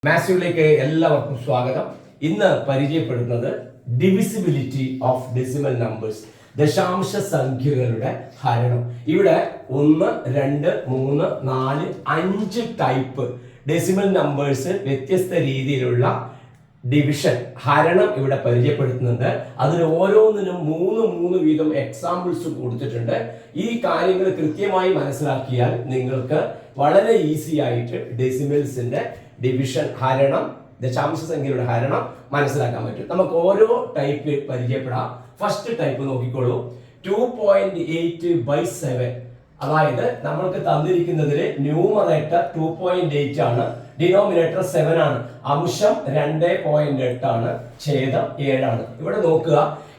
മാത്സിലേക്ക് എല്ലാവർക്കും സ്വാഗതം. ഇന്ന് പരിചയപ്പെടുന്നത് ഡിവിസിബിലിറ്റി ഓഫ് ഡെസിമൽ നമ്പേഴ്സ്, ദശാംശ സംഖ്യകളുടെ ഹരണം. ഇവിടെ 1, 2, 3, 4, 5 ടൈപ്പ് ഡെസിമൽ നമ്പേഴ്സ്, വ്യത്യസ്ത രീതിയിലുള്ള ഡിവിഷൻ, ഹരണം ഇവിടെ പരിചയപ്പെടുത്തുന്നുണ്ട്. അതിന് ഓരോന്നിനും 3 വീതം എക്സാമ്പിൾസ് കൊടുത്തിട്ടുണ്ട്. ഈ കാര്യങ്ങൾ കൃത്യമായി മനസ്സിലാക്കിയാൽ നിങ്ങൾക്ക് വളരെ ഈസി ആയിട്ട് ഡെസിമൽസിന്റെ ഡിവിഷൻ, ഹരണം, ദശാംശ സംഖ്യയുടെ ഹരണം മനസ്സിലാക്കാൻ പറ്റും. നമുക്ക് ഓരോ ടൈപ്പ് പരിചയപ്പെടാം. ഫസ്റ്റ് ടൈപ്പ് നോക്കിക്കോളൂ. 2.8/7. അതായത് നമ്മൾക്ക് തന്നിരിക്കുന്നതിൽ ന്യൂമറേറ്റർ 2.8 ആണ്, ഡിനോമിനേറ്റർ 7 ആണ്, അംശം 2.8 ആണ്, ഛേദം 7 ആണ്. ഇവിടെ നോക്കുക,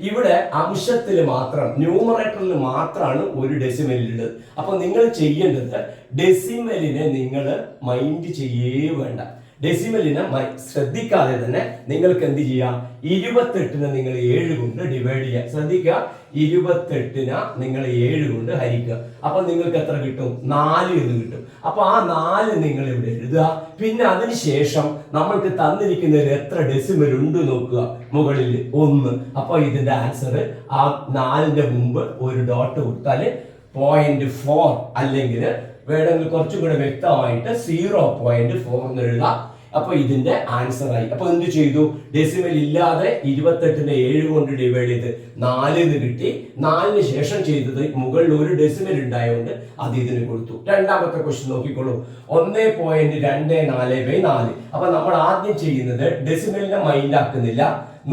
ഇവിടെ അംശത്തിൽ മാത്രം, ന്യൂമറേറ്ററിൽ മാത്രമാണ് ഒരു ഡെസിമൽ ഉള്ളത്. അപ്പൊ നിങ്ങൾ ചെയ്യേണ്ടത് ഡെസിമലിനെ നിങ്ങൾ മൈൻഡ് ചെയ്യേ വേണ്ട. ഡെസിമലിനെ ശ്രദ്ധിക്കാതെ തന്നെ നിങ്ങൾക്ക് എന്ത് ചെയ്യാം, 28നെ നിങ്ങൾ 7 കൊണ്ട് ഡിവൈഡ് ചെയ്യുക. ശ്രദ്ധിക്കുക, 28നെ നിങ്ങൾ 7 കൊണ്ട് ഹരിക്കുക. അപ്പൊ നിങ്ങൾക്ക് എത്ര കിട്ടും? 4 എന്ന് കിട്ടും. അപ്പൊ ആ 4 നിങ്ങൾ ഇവിടെ എഴുതുക. പിന്നെ അതിനുശേഷം നമ്മൾക്ക് തന്നിരിക്കുന്നതിൽ എത്ര ഡെസിമൽ ഉണ്ട് നോക്കുക, മുകളിൽ 1. അപ്പൊ ഇതിന്റെ ആൻസർ ആ 4ന്റെ മുമ്പ് ഒരു ഡോട്ട് കൊടുത്താൽ 0.4, അല്ലെങ്കിൽ വേണമെങ്കിൽ കുറച്ചും കൂടെ വ്യക്തമായിട്ട് 0.4 എന്ന് എഴുതാം. അപ്പൊ ഇതിന്റെ ആൻസർ ആയി. അപ്പൊ എന്ത് ചെയ്തു? ഡെസിമൽ ഇല്ലാതെ 28നെ 7 കൊണ്ട് ഡിവൈഡ് ചെയ്ത് 4 എന്ന് കിട്ടി. 4ന് ശേഷം ചെയ്തത് മുകളിൽ ഒരു ഡെസിമൽ ഉണ്ടായതുകൊണ്ട് അത് ഇതിന് കൊടുത്തു. രണ്ടാമത്തെ ക്വസ്റ്റ്യൻ നോക്കിക്കോളൂ. 1.24/4. അപ്പൊ നമ്മൾ ആദ്യം ചെയ്യുന്നത് ഡെസിമലിനെ മൈൻഡ് ആക്കുന്നില്ല.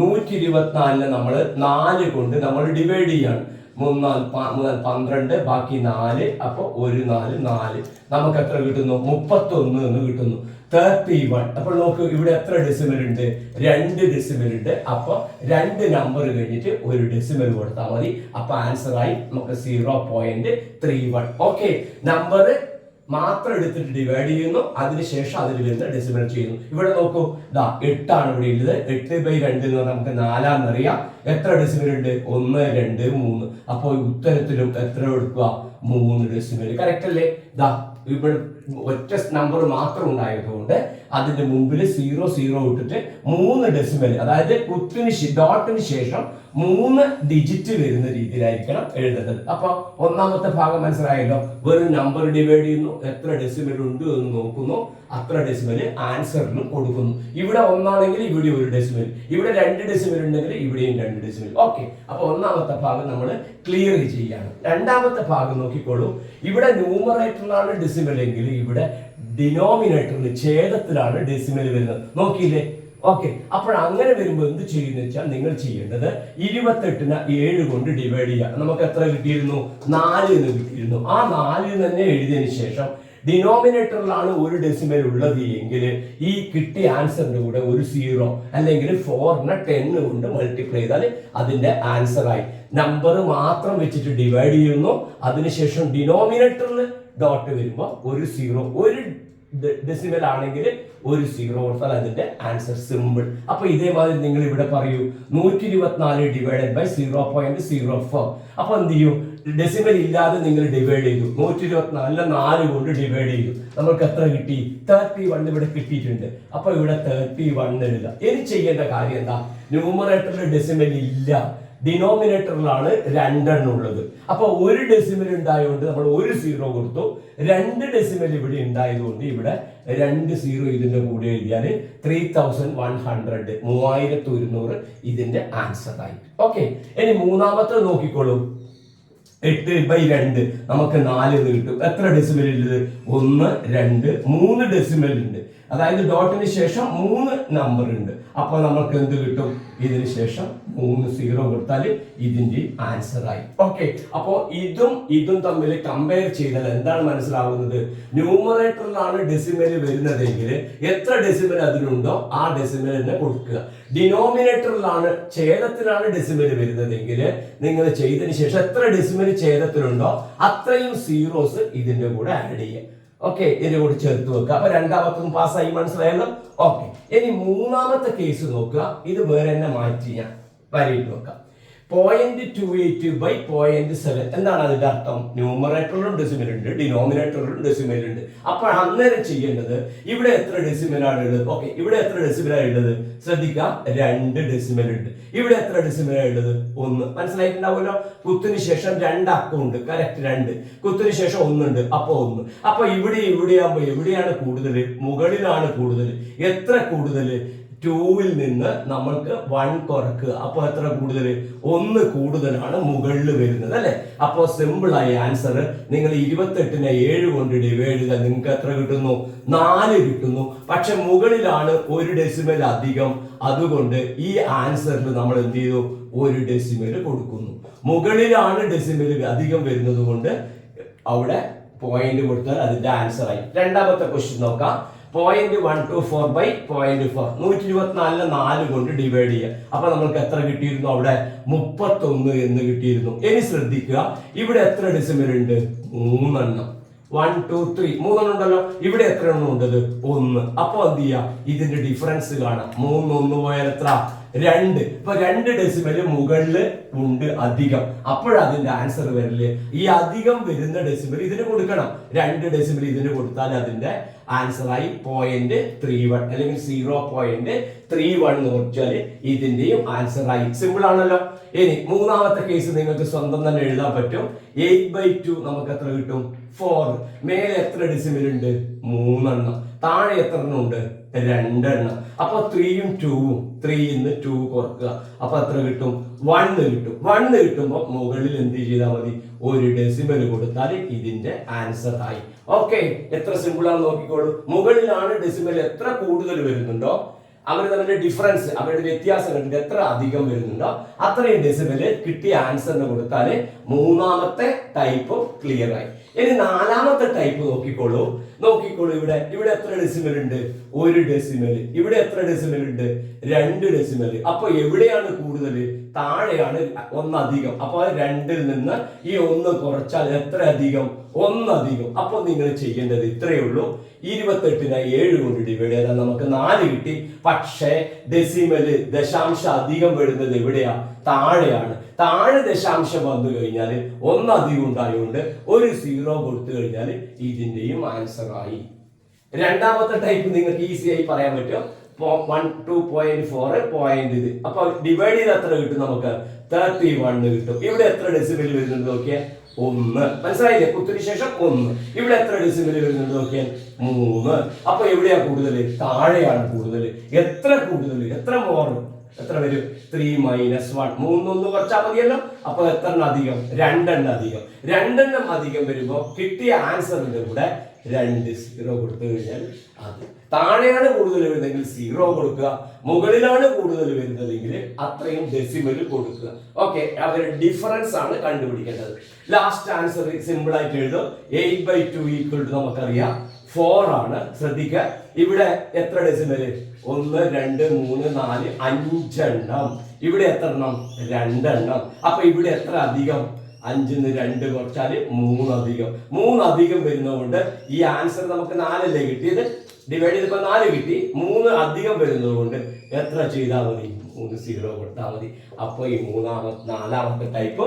124നെ നമ്മൾ 4 കൊണ്ട് നമ്മൾ ഡിവൈഡ് ചെയ്യാണ്. 3 4 12, ബാക്കി 4. അപ്പൊ 1 4 4. നമുക്ക് എത്ര കിട്ടുന്നു? 31 എന്ന് കിട്ടുന്നു. 31. അപ്പോൾ നോക്ക്, ഇവിടെ എത്ര ഡെസിമൽ ഉണ്ട്? 2 ഡെസിമൽ ഉണ്ട്. അപ്പൊ 2 നമ്പർ കഴിഞ്ഞിട്ട് ഒരു ഡെസിമൽ കൊടുത്താൽ മതി. അപ്പൊ ആൻസർ ആയി നമുക്ക് 0.31. ഓക്കെ, നമ്പർ മാത്രം എടുത്തിട്ട് ഡിവൈഡ് ചെയ്യുന്നു, അതിനുശേഷം അതിൽ വരുന്ന ഡെസിമൽ ചെയ്യുന്നു. ഇവിടെ നോക്കൂ, 8 ആണ് ഇവിടെ ഉള്ളത്. 8/2 എന്ന് പറഞ്ഞാൽ നമുക്ക് 4 എന്നറിയാം. എത്ര ഡെസിമൽ ഉണ്ട്? 1 2 3. അപ്പോൾ ഉത്തരത്തിലും എത്ര എടുക്കുക? 3 ഡെസിമൽ. കറക്റ്റ് അല്ലേ? ഇവിടെ ഒറ്റ നമ്പർ മാത്രം ഉണ്ടായതുകൊണ്ട് അതിന്റെ മുമ്പിൽ 0 ഇട്ടിട്ട് 3 ഡെസിമൽ, അതായത് ഡോട്ടിന് ശേഷം 3 ഡിജിറ്റ് വരുന്ന രീതിയിലായിരിക്കണം എഴുതേണ്ടത്. അപ്പൊ ഒന്നാമത്തെ ഭാഗം മനസ്സിലായല്ലോ. വെറും നമ്പർ ഡിവൈഡ് ചെയ്യുന്നു, എത്ര ഡെസിമൽ ഉണ്ട് എന്ന് നോക്കുന്നു, അത്ര ഡെസിമൽ ആൻസറിലും കൊടുക്കുന്നു. ഇവിടെ 1 ആണെങ്കിൽ ഇവിടെ ഒരു ഡെസിമൽ, ഇവിടെ 2 ഡെസിമൽ ഉണ്ടെങ്കിൽ ഇവിടെയും 2 ഡെസിമൽ. ഓക്കെ, അപ്പൊ ഒന്നാമത്തെ ഭാഗം നമ്മൾ ക്ലിയർ ചെയ്യാണ്. രണ്ടാമത്തെ ഭാഗം നോക്കിക്കോളൂ. ഇവിടെ ന്യൂമറേറ്ററിലാണ് ഡെസിമൽ എങ്കിൽ ഇവിടെ ഡിനോമിനേറ്ററിൽ, ഛേദത്തിലാണ് ഡെസിമൽ വരുന്നത്. നോക്കിയില്ലേ? ഓക്കെ, അപ്പോൾ അങ്ങനെ വരുമ്പോൾ എന്ത് ചെയ്യുന്ന വെച്ചാൽ നിങ്ങൾ ചെയ്യേണ്ടത് 28നെ 7 കൊണ്ട് ഡിവൈഡ് ചെയ്യുക. നമുക്ക് എത്ര കിട്ടിയിരുന്നു? 4 എന്ന് കിട്ടിയിരുന്നു. ആ 4 തന്നെ എഴുതിയതിനു ശേഷം ഡിനോമിനേറ്ററിലാണ് ഒരു ഡെസിമൽ ഉള്ളത് എങ്കിൽ ഈ കിട്ടിയ ആൻസറിന്റെ കൂടെ ഒരു 0 അല്ലെങ്കിൽ 4നെ 10 കൊണ്ട് മൾട്ടിപ്ലൈ ചെയ്താൽ അതിന്റെ ആൻസർ ആയി. നമ്പർ മാത്രം വെച്ചിട്ട് ഡിവൈഡ് ചെയ്യുന്നു, അതിനുശേഷം ഡിനോമിനേറ്ററിൽ ഡോട്ട് വരുമ്പോൾ ഒരു 0, ഒരു ഡെസിമൽ ആണെങ്കിൽ ഒരു 0 കൊടുത്താൽ അതിന്റെ ആൻസർ സിമ്പിൾ. അപ്പൊ ഇതേമാതിരി നിങ്ങൾ ഇവിടെ പറയൂ, 124 ഡിവൈഡഡ് ബൈ 0.04. അപ്പൊ എന്ത് ചെയ്യും? ഡെസിമൽ ഇല്ലാതെ നിങ്ങൾ ഡിവൈഡ് ചെയ്തു. 124 4 കൊണ്ട് ഡിവൈഡ് ചെയ്തു. നമുക്ക് എത്ര കിട്ടി? 31 ഇവിടെ കിട്ടിയിട്ടുണ്ട്. അപ്പൊ ഇവിടെ 31 എഴുതുക. ഇനി ചെയ്യേണ്ട കാര്യം എന്താ? ന്യൂമറേറ്ററിൽ ഡെസിമൽ ഇല്ല, ഡിനോമിനേറ്ററിലാണ് 2 ഉള്ളത്. അപ്പൊ ഒരു ഡെസിമൽ ഉണ്ടായതുകൊണ്ട് നമ്മൾ ഒരു 0 കൊടുത്തു. 2 ഡെസിമൽ ഇവിടെ ഉണ്ടായതുകൊണ്ട് ഇവിടെ 2 0 ഇതിന്റെ കൂടെ എഴുതിയാൽ 3100, 3100 ഇതിന്റെ ആൻസർ ആയി. ഓക്കെ, ഇനി മൂന്നാമത്തെ നോക്കിക്കോളൂ. 8/2 നമുക്ക് 4 എന്ന് കിട്ടും. എത്ര ഡെസിമൽ ഉള്ളത്? 1 2 3 ഡെസിമൽ ഉണ്ട്. അതായത് ഡോട്ടിന് ശേഷം 3 നമ്പർ ഉണ്ട്. അപ്പൊ നമുക്ക് എന്ത് കിട്ടും? ഇതിന് ശേഷം 3 0 കൊടുത്താൽ ഇതിന്റെ ആൻസർ ആയി. ഓക്കെ, അപ്പോ ഇതും തമ്മിൽ കമ്പയർ ചെയ്താൽ എന്താണ് മനസ്സിലാവുന്നത്? ന്യൂമറേറ്ററിലാണ് ഡെസിമൽ വരുന്നതെങ്കിൽ എത്ര ഡെസിമൽ അതിലുണ്ടോ ആ ഡെസിമൽ തന്നെ കൊടുക്കുക. ഡിനോമിനേറ്ററിലാണ്, ഛേദത്തിലാണ് ഡെസിമൽ വരുന്നതെങ്കിൽ നിങ്ങൾ ചെയ്തതിന് ശേഷം എത്ര ഡെസിമൽ ഛേദത്തിലുണ്ടോ അത്രയും സീറോസ് ഇതിന്റെ കൂടെ ആഡ് ചെയ്യുക. ഓക്കെ, ഇതിന്റെ കൂടെ ചേർത്ത് വെക്കുക. അപ്പൊ രണ്ടാമത്തും പാസ്സായി, മനസ്സിലായല്ലോ? ഓക്കെ, ഇനി മൂന്നാമത്തെ കേസ് നോക്കുക. ഇത് വേറെ തന്നെ മാറ്റി ഞാൻ വരയിട്ട് വെക്കാം. 0.28/0.7 എന്താണ് അതിന്റെ അർത്ഥം? ന്യൂമറേറ്ററിലും ഡെസിമൽ ഉണ്ട്, ഡിനോമിനേറ്ററിലും ഡെസിമൽ ഉണ്ട്. അപ്പോൾ അന്നേരം ചെയ്യേണ്ടത് ഇവിടെ എത്ര ഡെസിമലാണ് ഉള്ളത്? ഓക്കെ, ഇവിടെ എത്ര ഡെസിമലാണ് ഉള്ളത്? ശ്രദ്ധിക്കുക, 2 ഡെസിമൽ ഉണ്ട്. ഇവിടെ എത്ര ഡെസിമലാണ് ഉള്ളത്? 1. മനസ്സിലായിട്ടുണ്ടാവുമല്ലോ. കുത്തിന് ശേഷം 2 അക്കമുണ്ട്, കറക്റ്റ് 2. കുത്തിന് ശേഷം 1 ഉണ്ട്, അപ്പൊ 1. അപ്പൊ ഇവിടെയാകുമ്പോ എവിടെയാണ് കൂടുതൽ? മുകളിലാണ് കൂടുതൽ. എത്ര കൂടുതൽ? 2-ൽ നിന്ന് നമ്മൾക്ക് 1 കുറക്കുക. അപ്പൊ എത്ര കൂടുതൽ? 1 കൂടുതലാണ് മുകളിൽ വരുന്നത് അല്ലെ? അപ്പൊ സിമ്പിൾ ആയി ആൻസർ നിങ്ങൾ 28നെ 7 കൊണ്ട് ഡിവൈഡ് ചെയ്താൽ നിങ്ങൾക്ക് എത്ര കിട്ടുന്നു? 4 കിട്ടുന്നു. പക്ഷെ മുകളിലാണ് 1 ഡെസിമൽ അധികം. അതുകൊണ്ട് ഈ ആൻസറിൽ നമ്മൾ എന്ത് ചെയ്തു? 1 ഡെസിമൽ കൊടുക്കുന്നു. മുകളിലാണ് ഡെസിമൽ അധികം വരുന്നത് കൊണ്ട് അവിടെ പോയിന്റ് കൊടുത്താൽ അതിന്റെ ആൻസർ ആയി. രണ്ടാമത്തെ ക്വസ്റ്റ്യൻ നോക്കാം. 0.124/0.4 124 4 കൊണ്ട് ഡിവൈഡ് ചെയ്യുക. അപ്പൊ നമ്മൾക്ക് എത്ര കിട്ടിയിരുന്നു? അവിടെ 31 എന്ന് കിട്ടിയിരുന്നു. ഇനി ശ്രദ്ധിക്കുക, ഇവിടെ എത്ര ഡെസിമൽ ഉണ്ട്? 3 എണ്ണം. 1 2 3 3 ഉണ്ടല്ലോ. ഇവിടെ എത്ര എണ്ണം ഉണ്ടത്? 1. അപ്പൊ എന്ത് ചെയ്യാ? ഇതിന്റെ ഡിഫറൻസ് കാണാം. 3 1 പോയാൽ എത്ര? 2. ഇപ്പൊ 2 ഡെസിമൽ മുകളിൽ ഉണ്ട് അധികം. അപ്പോഴതിന്റെ ആൻസർ വരില്ലേ? ഈ അധികം വരുന്ന ഡെസിമൽ ഇതിന് കൊടുക്കണം. 2 ഡെസിമൽ ഇതിന് കൊടുത്താൽ അതിന്റെ ആൻസർ ആയി 0.31 അല്ലെങ്കിൽ 0.31 എന്ന് വെച്ചാൽ ഇതിന്റെയും ആൻസർ ആയി. സിമ്പിൾ ആണല്ലോ. ഇനി മൂന്നാമത്തെ കേസ് നിങ്ങൾക്ക് സ്വന്തം തന്നെ എഴുതാൻ പറ്റും. 8/2 നമുക്ക് എത്ര കിട്ടും? 4. മേലെ എത്ര ഡെസിമൽ ഉണ്ട്? 3 എണ്ണം. താഴെ എത്ര എണ്ണം ഉണ്ട്? 2 എണ്ണം. അപ്പൊ 3ഉം 2ഉം 3 2 കുറക്കുക. അപ്പൊ എത്ര കിട്ടും? 1 കിട്ടും. 1 കിട്ടുമ്പോ മുകളിൽ എന്ത് ചെയ്താൽ മതി? 1 ഡെസിമൽ കൊടുത്താൽ ഇതിന്റെ ആൻസർ ആയി. ഓക്കെ, എത്ര സിമ്പിൾ ആണെന്ന് നോക്കിക്കോളൂ. മുകളിലാണ് ഡെസിമൽ എത്ര കൂടുതൽ വരുന്നുണ്ടോ അവർ തമ്മിൽ ഡിഫറൻസ്, അവരുടെ വ്യത്യാസം കണ്ടിട്ട് എത്ര അധികം വരുന്നുണ്ടോ അത്രയും ഡെസിമല് കിട്ടിയ ആൻസറിന് കൊടുത്താൽ മൂന്നാമത്തെ ടൈപ്പ് ക്ലിയർ ആയി. ഇനി നാലാമത്തെ ടൈപ്പ് നോക്കിക്കോളൂ. ഇവിടെ എത്ര ഡെസിമൽ ഉണ്ട്? 1 ഡെസിമൽ. ഇവിടെ എത്ര ഡെസിമൽ ഉണ്ട്? 2 ഡെസിമൽ. അപ്പൊ എവിടെയാണ് കൂടുതൽ? താഴെയാണ് 1 അധികം. അപ്പൊ 2-ൽ നിന്ന് ഈ 1 കുറച്ചാൽ എത്ര അധികം? 1 അധികം. അപ്പൊ നിങ്ങൾ ചെയ്യേണ്ടത് ഇത്രയേ ഉള്ളൂ. 28നെ 7 കൊണ്ട് ഡിവൈഡ് ചെയ്താൽ നമുക്ക് 4 കിട്ടി. പക്ഷേ ഡെസിമല് ദശാംശം അധികം വരുന്നത് എവിടെയാ? താഴെയാണ്. താഴെ ദശാംശം വന്നു കഴിഞ്ഞാൽ 1 അധികം ഉണ്ടായതുകൊണ്ട് 1 0 കൊടുത്തു കഴിഞ്ഞാൽ ഇതിന്റെയും ആൻസർ ആയി. രണ്ടാമത്തെ ടൈപ്പ് നിങ്ങൾക്ക് ഈസി ആയി പറയാൻ പറ്റും. 2.4 പോയിന്റ് ഇത്. അപ്പൊ ഡിവൈഡ് ചെയ്ത് എത്ര കിട്ടും? നമുക്ക് 31 കിട്ടും. ഇവിടെ എത്ര ഡെസിമൽ വരുന്നുണ്ട് നോക്കിയാൽ? 1. മനസ്സിലായില്ലേ? കുത്തിന് ശേഷം 1. ഇവിടെ എത്ര ഡെസിമൽ വരുന്നുണ്ട് നോക്കിയാൽ? 3. അപ്പൊ എവിടെയാ കൂടുതൽ? താഴെയാണ് കൂടുതൽ. എത്ര കൂടുതൽ? എത്ര മോർ? എത്ര വരും? 3 - 1. 3 1 കുറച്ചാൽ മതിയല്ലോ. അപ്പൊ എത്ര അധികം? 2 എണ്ണം അധികം. 2 എണ്ണം അധികം വരുമ്പോ കിട്ടിയ ആൻസറിന്റെ കൂടെ 2 0 കൊടുത്തു കഴിഞ്ഞാൽ അത് താഴെയാണ് കൂടുതൽ വരുന്നതെങ്കിൽ 0 കൊടുക്കുക, മുകളിലാണ് കൂടുതൽ വരുന്നതെങ്കിൽ അത്രയും ഡെസിമൽ കൊടുക്കുക. ഓക്കെ, അവരുടെ ഡിഫറൻസ് ആണ് കണ്ടുപിടിക്കേണ്ടത്. ലാസ്റ്റ് ആൻസർ സിമ്പിൾ ആയിട്ട് എഴുതും. 8/2 = നമുക്കറിയാം 4 ആണ്. ശ്രദ്ധിക്കുക, ഇവിടെ എത്ര ഡെസിമല്? 1 2 3 4 5 എണ്ണം. ഇവിടെ എത്ര എണ്ണം? 2 എണ്ണം. അപ്പൊ ഇവിടെ എത്ര അധികം? 5-ന്ന് 2 കുറച്ചാൽ 3 അധികം. 3 അധികം വരുന്നതുകൊണ്ട് ഈ ആൻസർ നമുക്ക് 4 അല്ലേ കിട്ടിയത്? ഡിവൈഡ് ചെയ്തപ്പോൾ 4 കിട്ടി. 3 അധികം വരുന്നത് കൊണ്ട് എത്ര ചെയ്താൽ മതി? 3 0 കൊടുത്താൽ മതി. അപ്പൊ ഈ നാലാമത്തെ ടൈപ്പ്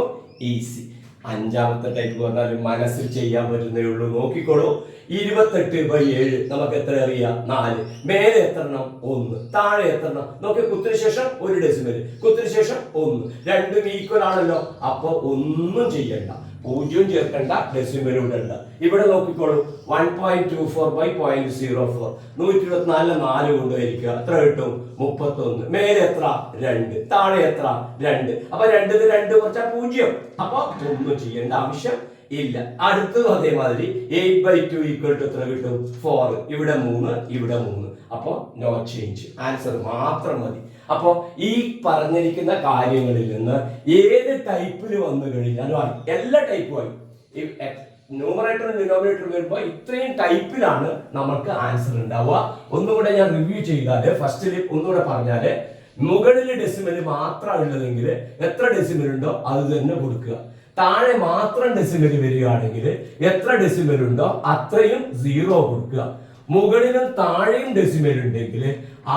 ഈസി. അഞ്ചാമത്തെ ടൈപ്പ് പറഞ്ഞാൽ മനസ്സിൽ ചെയ്യാൻ പറ്റുന്നേ ഉള്ളൂ. നോക്കിക്കോളൂ. 28/7 നമുക്ക് എത്ര അറിയാം? 4. മേലെ എത്ര എണ്ണം? 1. താഴെ എത്ര എണ്ണം? നോക്കി, കുത്തിന് ശേഷം 1 ഡെസിമൽ, കുത്തിന് ശേഷം 1. രണ്ടും ഈക്വൽ ആണല്ലോ. അപ്പൊ ഒന്നും ചെയ്യണ്ട, 0 ചേർക്കണ്ട, ഡെസിമൽ ഇടണ്ട. ഇവിടെ നോക്കിക്കോളൂ. 1.24/0.04 124 4 കൊണ്ട് ഹരിക്കുക. എത്ര കിട്ടും? 31. മേലെ എത്ര? 2. താഴെ എത്ര? 2. അപ്പൊ 2-ന്ന് 2 കുറച്ചാൽ 0. അപ്പൊ ഒന്നും ചെയ്യേണ്ട ആവശ്യം ഇല്ല. അടുത്തത് അതേമാതിരി 8/2 = എത്ര കിട്ടും? 4. ഇവിടെ 3, ഇവിടെ 3. അപ്പൊ നോ ചേഞ്ച്, ആൻസർ മാത്രം മതി. അപ്പൊ ഈ പറഞ്ഞിരിക്കുന്ന കാര്യങ്ങളിൽ നിന്ന് ഏത് ടൈപ്പിൽ വന്നു കഴിഞ്ഞാലും എല്ലാ ടൈപ്പുമായി ന്യൂമറേറ്ററും ഡിനോമിനേറ്ററും വരുമ്പോൾ ഇത്രയും ടൈപ്പിലാണ് നമുക്ക് ആൻസർ ഉണ്ടാവുക. ഒന്നുകൂടെ ഞാൻ റിവ്യൂ ചെയ്താല്, ഫസ്റ്റിൽ ഒന്നുകൂടെ പറഞ്ഞാല്, മുകളിൽ ഡെസിമൽ മാത്രം ഉള്ളതെങ്കിൽ എത്ര ഡെസിമൽ ഉണ്ടോ അത് തന്നെ കൊടുക്കുക. താഴെ മാത്രം ഡെസിമൽ വരികയാണെങ്കിൽ എത്ര ഡെസിമൽ ഉണ്ടോ അത്രയും 0 കൊടുക്കുക. മുകളിലും താഴെയും ഡെസിമൽ ഉണ്ടെങ്കിൽ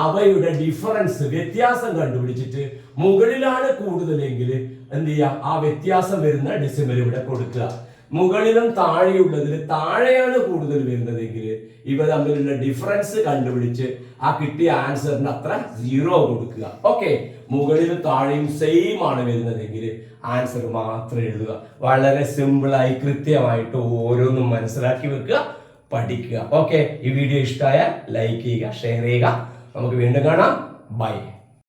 അവയുടെ ഡിഫറൻസ് വ്യത്യാസം കണ്ടുപിടിച്ചിട്ട് മുകളിലാണ് കൂടുതലെങ്കിൽ എന്ത് ചെയ്യുക, ആ വ്യത്യാസം വരുന്ന ഡെസിമൽ ഇവിടെ കൊടുക്കുക. മുകളിലും താഴെയുള്ളതിൽ താഴെയാണ് കൂടുതൽ വരുന്നതെങ്കിൽ ഇവ തമ്മിലുള്ള ഡിഫറൻസ് കണ്ടുപിടിച്ച് ആ കിട്ടിയ ആൻസറിന് അത്ര 0 കൊടുക്കുക. ഓക്കെ, മുകളിലും താഴെയും സെയിം ആണ് വരുന്നതെങ്കിൽ ആൻസർ മാത്രം എഴുതുക. വളരെ സിമ്പിളായി കൃത്യമായിട്ട് ഓരോന്നും മനസ്സിലാക്കി വെക്കുക, പഠിക്കുക. ഓക്കെ, ഈ വീഡിയോ ഇഷ്ടമായാൽ ലൈക്ക് ചെയ്യുക, ഷെയർ ചെയ്യുക. നമുക്ക് വീണ്ടും കാണാം. ബൈ.